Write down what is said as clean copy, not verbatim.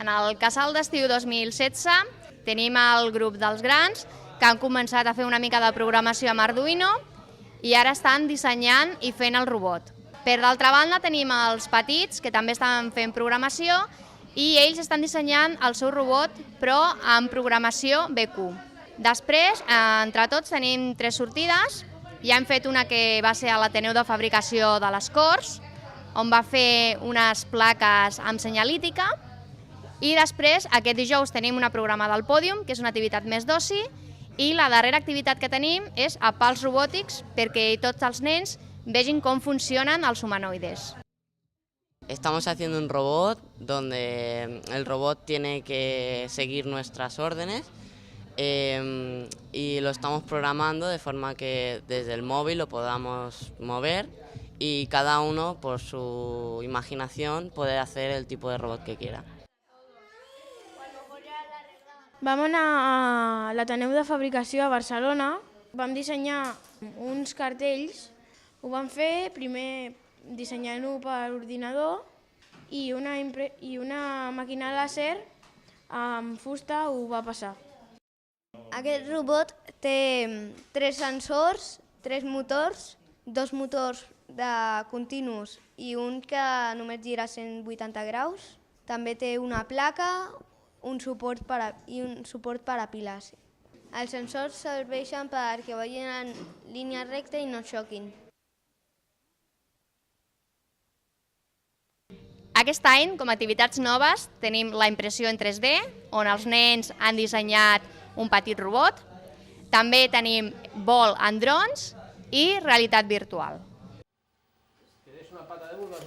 En el Casal d'Estiu 2016 tenim el grup dels grans que han començat a fer una mica de programació amb Arduino i ara estan dissenyant i fent el robot. Per d'altra banda tenim els petits que també estan fent programació i ells estan dissenyant el seu robot però amb programació BQ. Després, entre tots, tenim 3 sortides. Ja hem fet una que va ser a l'Ateneu de Fabricació de les Corts, on va fer unes plaques amb senyalítica. I després, aquest dijous, tenim una programada al Pòdium, que és una activitat més d'oci, i la darrera activitat que tenim és a pals robòtics perquè tots els nens vegin com funcionen els humanoides. Estamos haciendo un robot donde el robot tiene que seguir nuestras órdenes y lo estamos programando de forma que desde el móvil lo podamos mover y cada uno por su imaginación puede hacer el tipo de robot que quiera. Vam anar a l'Ateneu de Fabricació a Barcelona, vam dissenyar uns cartells, ho vam fer primer dissenyant-ho per ordinador i una màquina làser amb fusta ho va passar. Aquest robot té 3 sensors, 3 motors, 2 motors de continus i un que només gira 180 graus. També té una placa un suport per a piles. Els sensors serveixen perquè vagin en línia recta i no xoquin. Aquest any, com a activitats noves, tenim la impressió en 3D, on els nens han dissenyat un petit robot. També tenim vol en drons i realitat virtual. ¿Quieres una pata de burro?